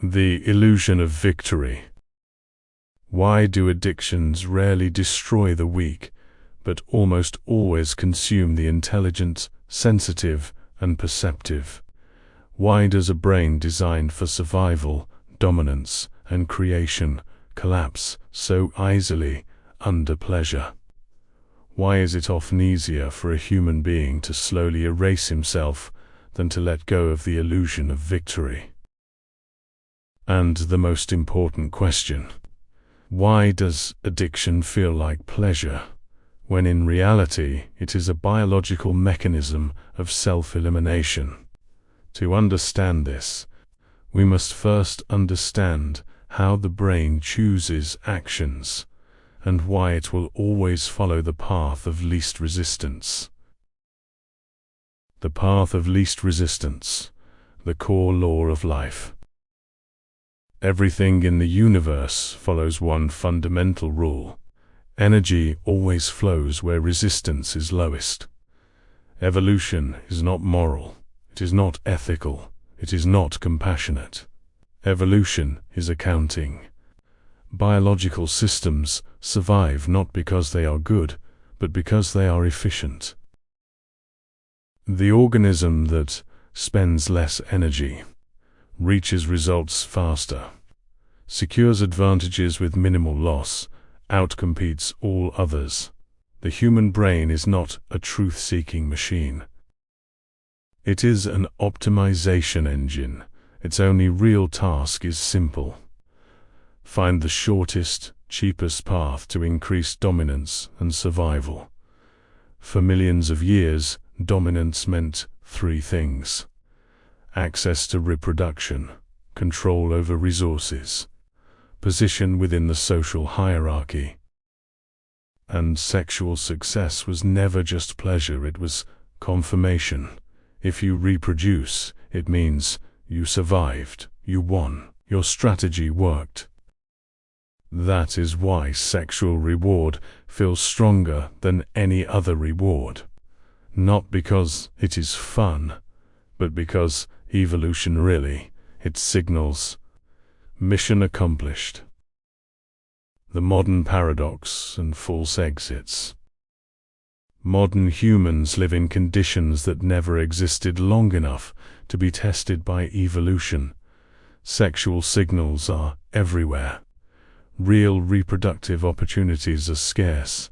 The illusion of victory. Why do addictions rarely destroy the weak, but almost always consume the intelligent, sensitive, and perceptive? Why does a brain designed for survival, dominance, and creation collapse so easily under pleasure? Why is it often easier for a human being to slowly erase himself than to let go of the illusion of victory? And the most important question: why does addiction feel like pleasure, when in reality it is a biological mechanism of self-elimination? To understand this, we must first understand how the brain chooses actions, and why it will always follow the path of least resistance. The path of least resistance, the core law of life. Everything in the universe follows one fundamental rule: energy always flows where resistance is lowest. Evolution is not moral, it is not ethical, it is not compassionate. Evolution is accounting. Biological systems survive not because they are good, but because they are efficient. The organism that spends less energy reaches results faster, secures advantages with minimal loss, outcompetes all others. The human brain is not a truth-seeking machine. It is an optimization engine. Its only real task is simple: find the shortest, cheapest path to increase dominance and survival. For millions of years, dominance meant three things: access to reproduction, control over resources, position within the social hierarchy. And sexual success was never just pleasure, it was confirmation. If you reproduce, it means you survived, you won, your strategy worked. That is why sexual reward feels stronger than any other reward. Not because it is fun, but because evolutionarily it signals mission accomplished. The modern paradox and false exits. Modern humans live in conditions that never existed long enough to be tested by evolution. Sexual signals are everywhere. Real reproductive opportunities are scarce.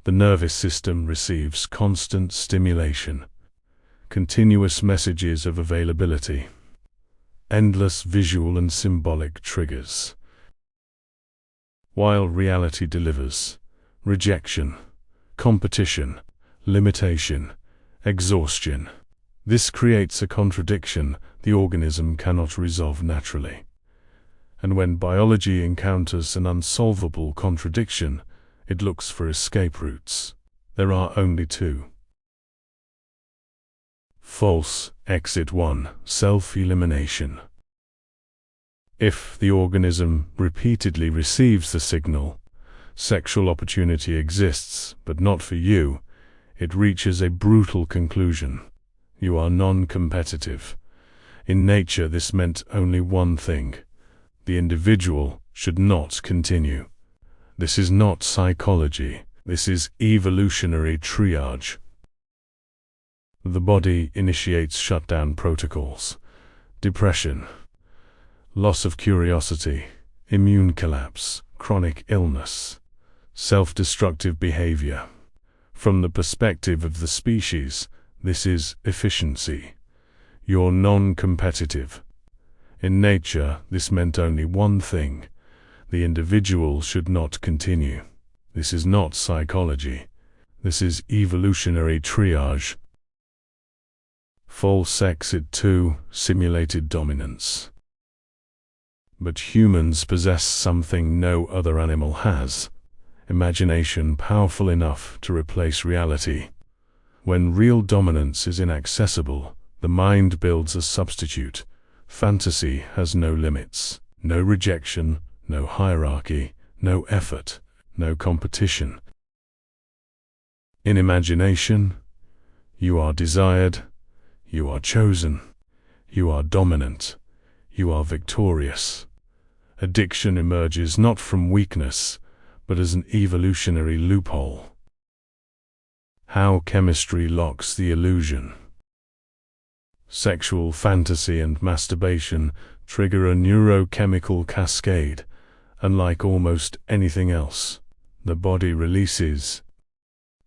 The nervous system receives constant stimulation, continuous messages of availability, endless visual and symbolic triggers. While reality delivers rejection, competition, limitation, exhaustion. This creates a contradiction the organism cannot resolve naturally. And when biology encounters an unsolvable contradiction, it looks for escape routes. There are only two. False exit 1: self-elimination. If the organism repeatedly receives the signal, sexual opportunity exists, but not for you, it reaches a brutal conclusion: you are non-competitive. In nature, this meant only one thing: the individual should not continue. This is not psychology, this is evolutionary triage. The body initiates shutdown protocols: depression, loss of curiosity, immune collapse, chronic illness, self-destructive behavior. From the perspective of the species, this is efficiency. You're non-competitive. In nature, this meant only one thing: the individual should not continue. This is not psychology. This is evolutionary triage. False exit 2: simulated dominance. But humans possess something no other animal has: imagination powerful enough to replace reality. When real dominance is inaccessible, the mind builds a substitute. Fantasy has no limits, no rejection, no hierarchy, no effort, no competition. In imagination, you are desired, you are chosen, you are dominant, you are victorious. Addiction emerges not from weakness, but as an evolutionary loophole. How chemistry locks the illusion. Sexual fantasy and masturbation trigger a neurochemical cascade. Unlike almost anything else, the body releases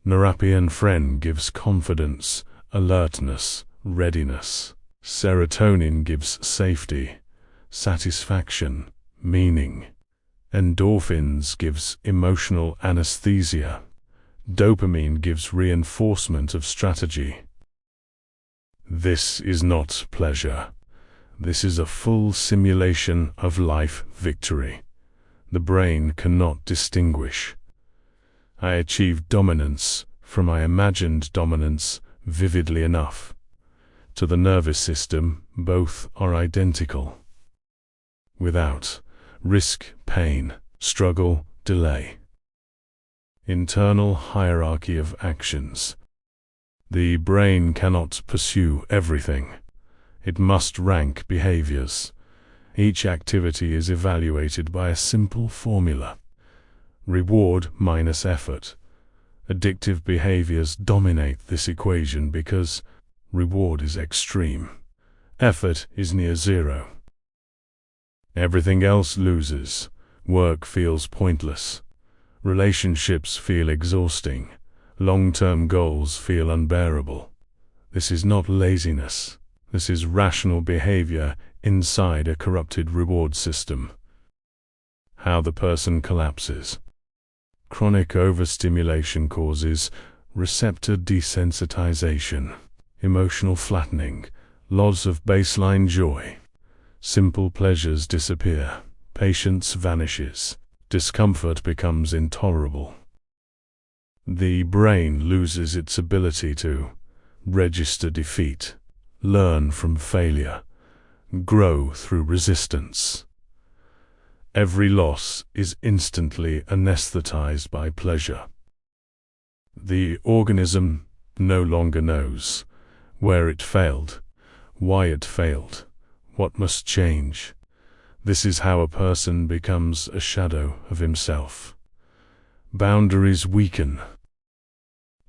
norepinephrine gives confidence, alertness, readiness. Serotonin gives safety, satisfaction, meaning. Endorphins gives emotional anesthesia. Dopamine gives reinforcement of strategy. This is not pleasure. This is a full simulation of life victory. The brain cannot distinguish. I achieved dominance from my imagined dominance vividly enough. To the nervous system, both are identical. Without risk, pain, struggle, delay. Internal hierarchy of actions. The brain cannot pursue everything. It must rank behaviors. Each activity is evaluated by a simple formula. Reward minus effort. Addictive behaviors dominate this equation because reward is extreme. Effort is near zero. Everything else loses. Work feels pointless. Relationships feel exhausting. Long-term goals feel unbearable. This is not laziness. This is rational behavior inside a corrupted reward system. How the person collapses. Chronic overstimulation causes receptor desensitization, emotional flattening, loss of baseline joy. Simple pleasures disappear. Patience vanishes. Discomfort becomes intolerable. The brain loses its ability to register defeat, learn from failure, grow through resistance. Every loss is instantly anesthetized by pleasure. The organism no longer knows where it failed, why it failed, what must change. This is how a person becomes a shadow of himself. Boundaries weaken.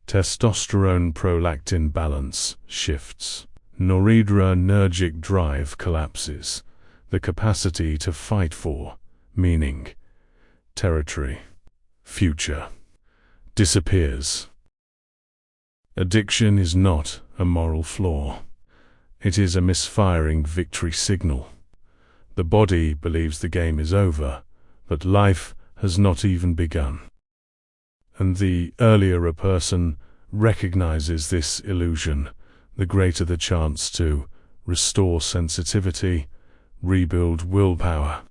Testosterone-prolactin balance shifts. Noradrenergic drive collapses. The capacity to fight for meaning, territory, future disappears. Addiction is not a moral flaw. It is a misfiring victory signal. The body believes the game is over, but life has not even begun. And the earlier a person recognizes this illusion, the greater the chance to restore sensitivity, rebuild willpower,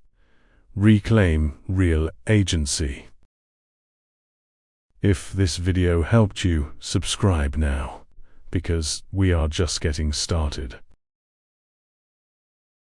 reclaim real agency. If this video helped you, subscribe now, because we are just getting started.